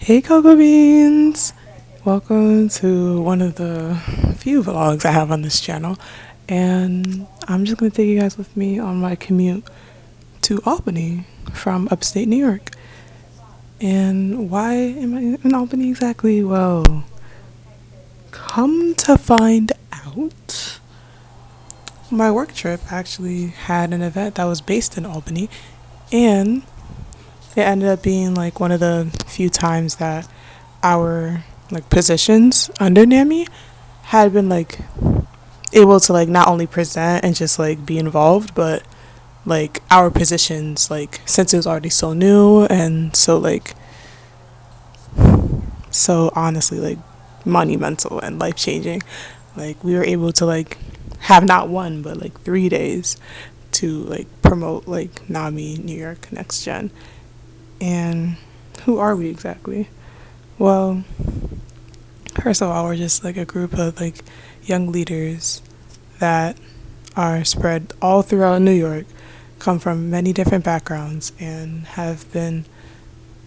Hey Cocoa Beans! Welcome to one of the few vlogs I have on this channel. And I'm just going to take you guys with me on my commute to Albany from upstate New York. And why am I in Albany exactly? Well, come to find out, my work trip actually had an event that was based in Albany. And it ended up being like one of the few times that our like positions under nami had been like able to like not only present and just like be involved, but like our positions, like since it was already so new and so honestly like monumental and life changing, like we were able to like have not one but like 3 days to like promote like nami New York Next Gen. And who are we exactly? Well, first of all, we're just like a group of like young leaders that are spread all throughout New York, come from many different backgrounds, and have been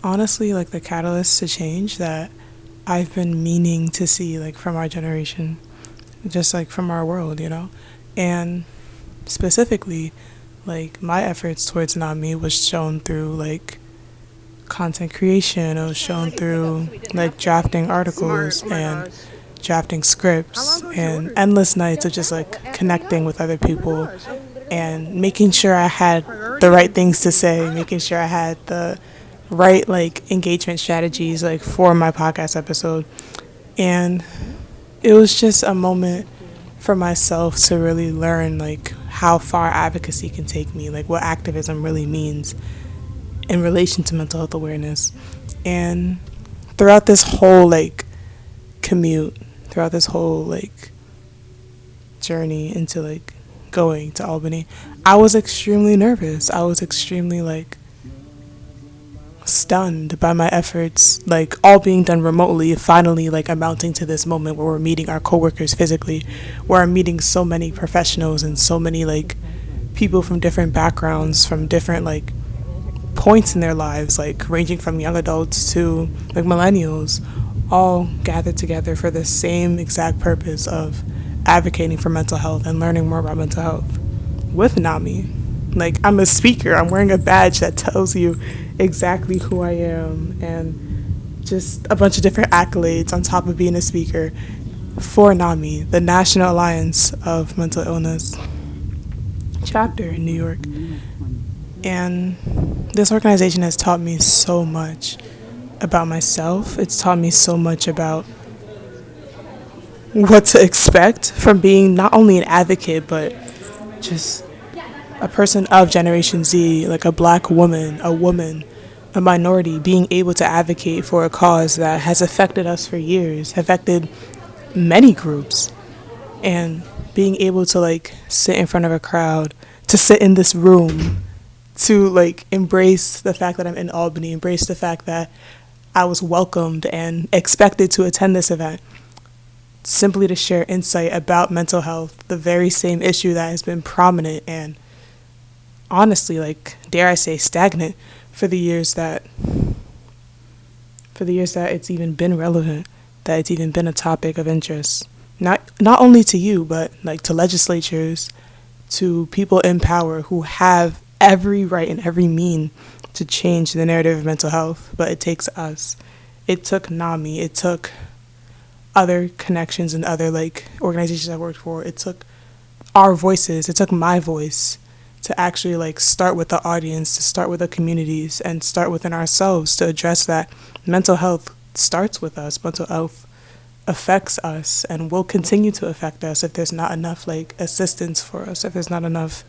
honestly like the catalyst to change that I've been meaning to see like from our generation, just like from our world. And specifically, like my efforts towards NAMI was shown through like content creation. It was shown through like drafting articles and drafting scripts and endless nights of just like connecting with other people and making sure I had the right things to say, making sure I had the right like engagement strategies like for my podcast episode. And it was just a moment for myself to really learn like how far advocacy can take me, like what activism really means in relation to mental health awareness. And throughout this whole like commute, throughout this whole like journey into like going to Albany, I was extremely nervous. I was extremely like stunned by my efforts, like all being done remotely, finally like amounting to this moment where we're meeting our coworkers physically, where I'm meeting so many professionals and so many like people from different backgrounds, from different like points in their lives, like ranging from young adults to like millennials, all gathered together for the same exact purpose of advocating for mental health and learning more about mental health with NAMI. Like, I'm a speaker, I'm wearing a badge that tells you exactly who I am, and just a bunch of different accolades on top of being a speaker for NAMI, the National Alliance of Mental Illness chapter in New York. And this organization has taught me so much about myself. It's taught me so much about what to expect from being not only an advocate, but just a person of Generation Z, like a black woman, a minority, being able to advocate for a cause that has affected us for years, affected many groups, and being able to like sit in front of a crowd, to sit in this room, to like embrace the fact that I'm in Albany, embrace the fact that I was welcomed and expected to attend this event, simply to share insight about mental health, the very same issue that has been prominent and honestly, like, dare I say, stagnant for the years that it's even been relevant, that it's even been a topic of interest. Not only to you, but like to legislatures, to people in power who have every right and every mean to change the narrative of mental health. But it takes us. It took NAMI. It took other connections and other like organizations I worked for. It took our voices. It took my voice to actually like start with the audience, to start with the communities, and start within ourselves to address that mental health starts with us. Mental health affects us and will continue to affect us if there's not enough like assistance for us, if there's not enough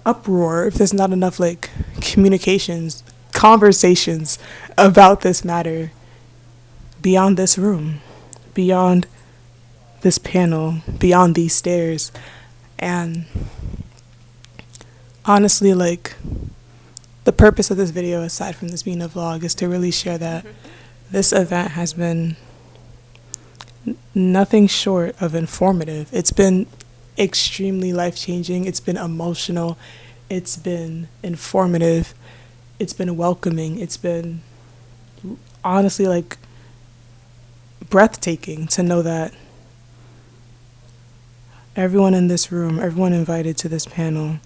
uproar, if there's not enough like communications, conversations about this matter beyond this room, beyond this panel, beyond these stairs. And honestly, like, the purpose of this video, aside from this being a vlog, is to really share that this event has been nothing short of informative. It's been extremely life-changing. It's been emotional. It's been informative. It's been welcoming. It's been honestly like breathtaking to know that everyone in this room, everyone invited to this panel,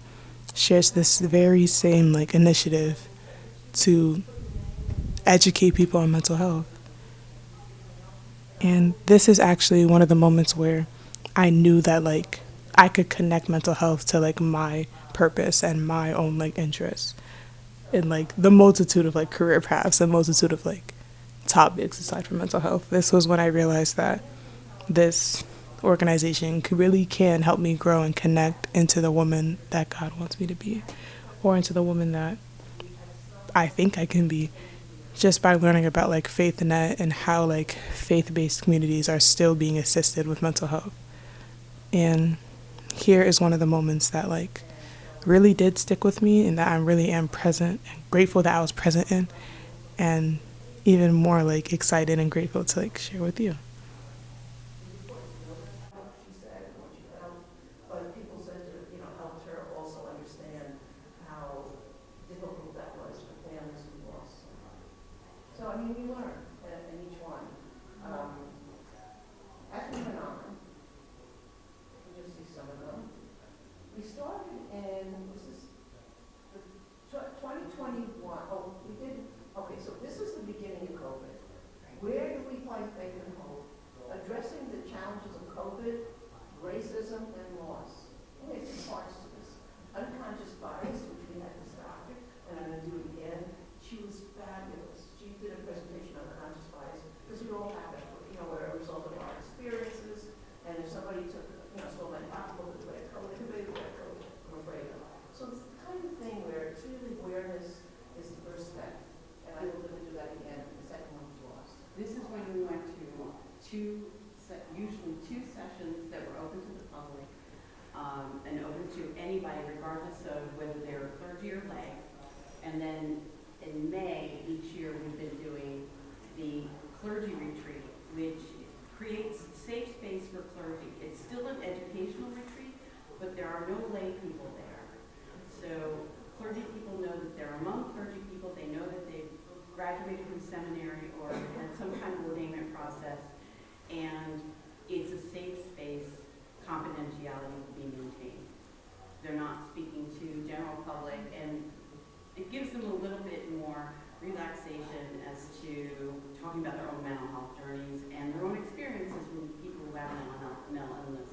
shares this very same like initiative to educate people on mental health. And this is actually one of the moments where I knew that like I could connect mental health to like my purpose and my own like interests in like the multitude of like career paths and multitude of like topics aside from mental health. This was when I realized that this organization really can help me grow and connect into the woman that God wants me to be, or into the woman that I think I can be, just by learning about like FaithNet and how like faith-based communities are still being assisted with mental health. And here is one of the moments that like really did stick with me and that I really am present and grateful that I was present in, and even more like excited and grateful to like share with you. This is when we went to usually two sessions that were open to the public, and open to anybody regardless of whether they were clergy or lay. And then in May each year we've been doing the clergy retreat, which creates safe space for clergy. It's still an educational retreat, but there are no lay people there. So clergy people know that they're among clergy people. They know that they've graduated from seminary or had some kind of ordainment process, and it's a safe space, confidentiality to be maintained. They're not speaking to general public, and it gives them a little bit more relaxation as to talking about their own mental health journeys and their own experiences with people who have mental illness.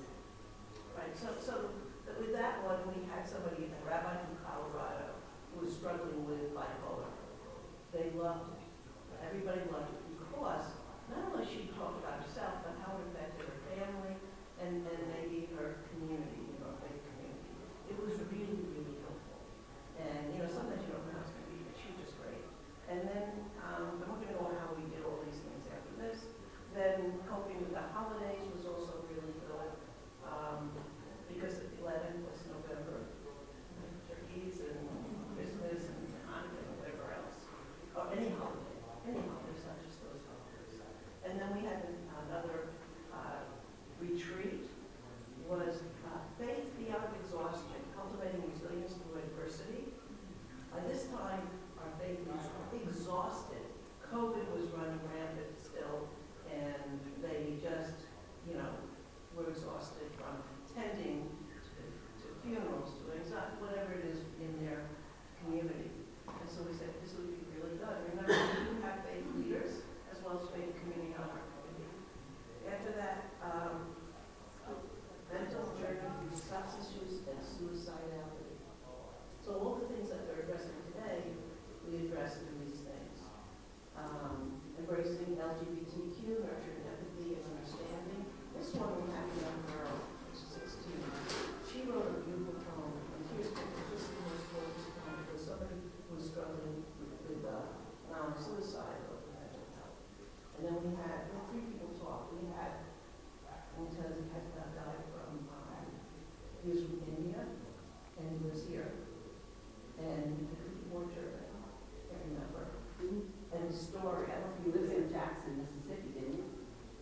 He lives in Jackson, Mississippi, didn't he?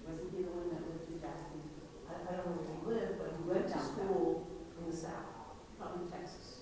Wasn't he the one that lived in Jackson? Lived down south. Probably Texas.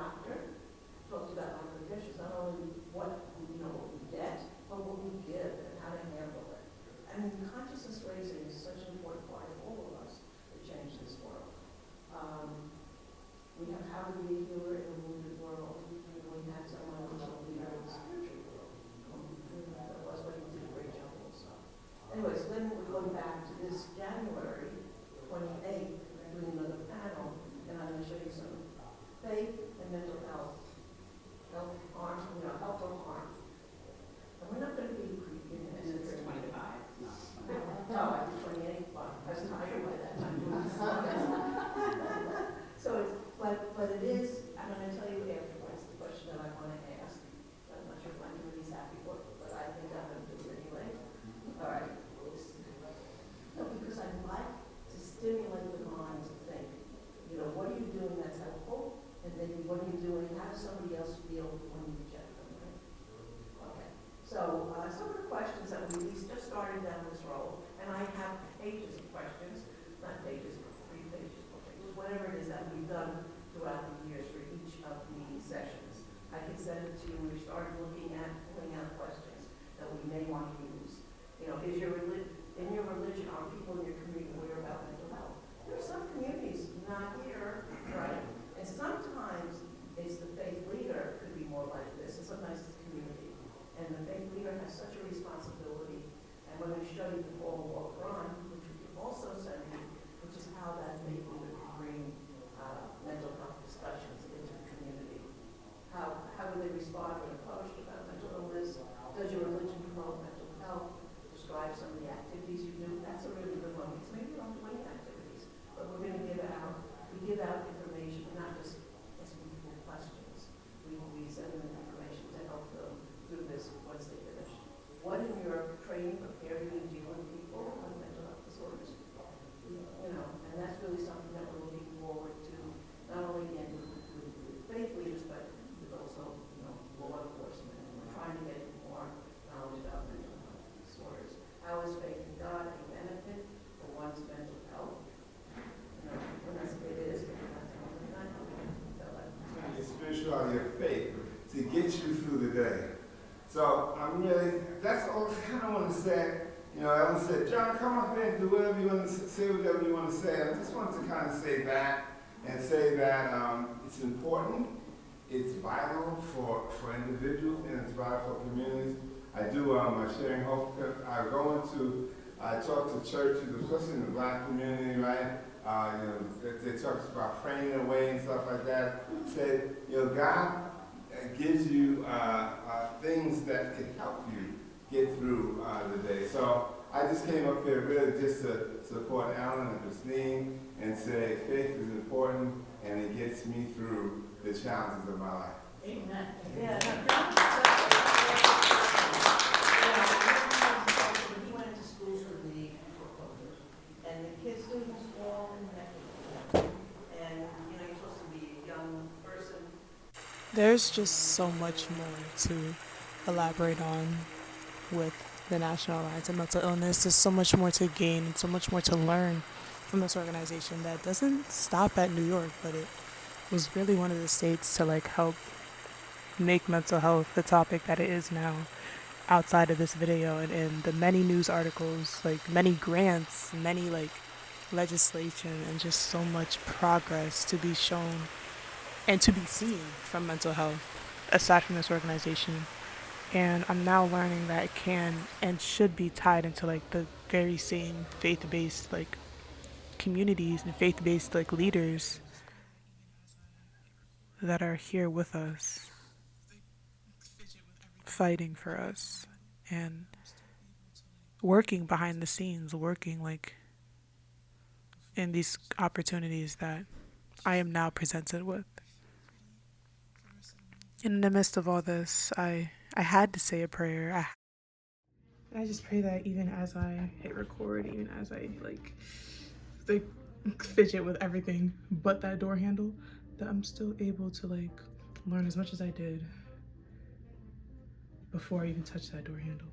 doctor, talks about our conditions, not only what, what we get, but what we give and how to handle it. I mean, consciousness raising is such an important part of all of us to change this world. We have how to be a healer in a wounded world. We had someone who's a leader in the spiritual world. That was what he did a great job also. Anyways, then we're going back to this January 28th, doing another panel, and I'm going to show you some faith and mental health. Health, harm, health or harm. And we're not going to be creepy in this. It's 25, not 20. Oh, I did 28, but I was tired by that time. So it's, but it is, I'm going to tell you afterwards the question that I want to ask. I'm not sure if my committee's happy for it, but I think I'm going to do it anyway. All right. No, because I'd like to stimulate the mind to think, what are you doing that's helpful? And maybe what are you doing, how does somebody else feel when you reject them, right? Okay. So some of the questions that we just started down this road, and I have pages of questions, not pages, but 3 pages, 4 pages, whatever it is that we've done throughout the years for each of the sessions. I can send it to you. We started looking at, pulling out questions that we may want to use. Is your in your religion, are people in your community aware about mental health? There are some communities not here, right? And sometimes it's the faith leader could be more like this, and sometimes it's the community. And the faith leader has such a responsibility. And when we studied the Paul Walk Run, which we can also send you, which is how that faith leader can bring mental health discussions into the community. How do they respond when approached about mental illness? Does your religion promote mental health? Describe some of the activities you do. That's a really good one, because maybe you don't do any activities, but we're going to give out information, not just asking people questions. We send them information to help them do this once they finish. What in your training prepared you to deal with people with mental health disorders? And that's really something that we're looking forward to, not only again with faith leaders, but with also, law enforcement. And we're trying to get more knowledge about mental health disorders. How is faith in God a benefit for one's mental health? It is, but we're not telling them that. Your spirituality, your faith, to get you through the day. So that's all I kind of want to say. Ellen said, John, come up here and do whatever you want to say, whatever you want to say. And I just wanted to kind of say that and say that it's important, it's vital for individuals, and it's vital for communities. I do sharing hope. I talk to churches, especially in the Black community, right? They talk about praying away and stuff like that. Said, God gives you things that can help you get through the day. So I just came up here really just to support Alan and Christine and say faith is important and it gets me through the challenges of my life. Amen. Yeah. He went into schools for the foreclosures, and the kids, students all connected. And you're supposed to be a young person. There's just so much more to elaborate on with the National Alliance of Mental Illness. There's so much more to gain and so much more to learn from this organization that doesn't stop at New York, but it was really one of the states to help make mental health the topic that it is now outside of this video, and in the many news articles, many grants, many legislation, and just so much progress to be shown and to be seen from mental health aside from this organization. And I'm now learning that it can and should be tied into the very same faith-based communities and faith-based leaders that are here with us, fighting for us and working behind the scenes, working in these opportunities that I am now presented with. In the midst of all this, I had to say a prayer. I just pray that even as I hit record, even as I fidget with everything but that door handle, that I'm still able to learn as much as I did before I even touched that door handle.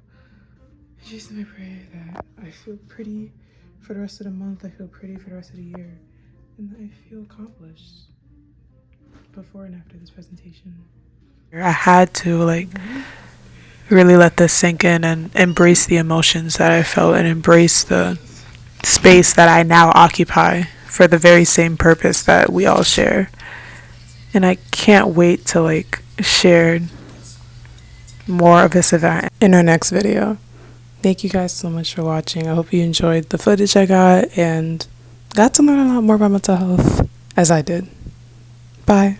It's just my prayer that I feel pretty for the rest of the month, I feel pretty for the rest of the year, and that I feel accomplished. before and after this presentation. I had to like really let this sink in and embrace the emotions that I felt and embrace the space that I now occupy for the very same purpose that we all share. And I can't wait to like share more of this event in our next video. Thank you guys so much for watching. I hope you enjoyed the footage I got and got to learn a lot more about mental health as I did. Bye.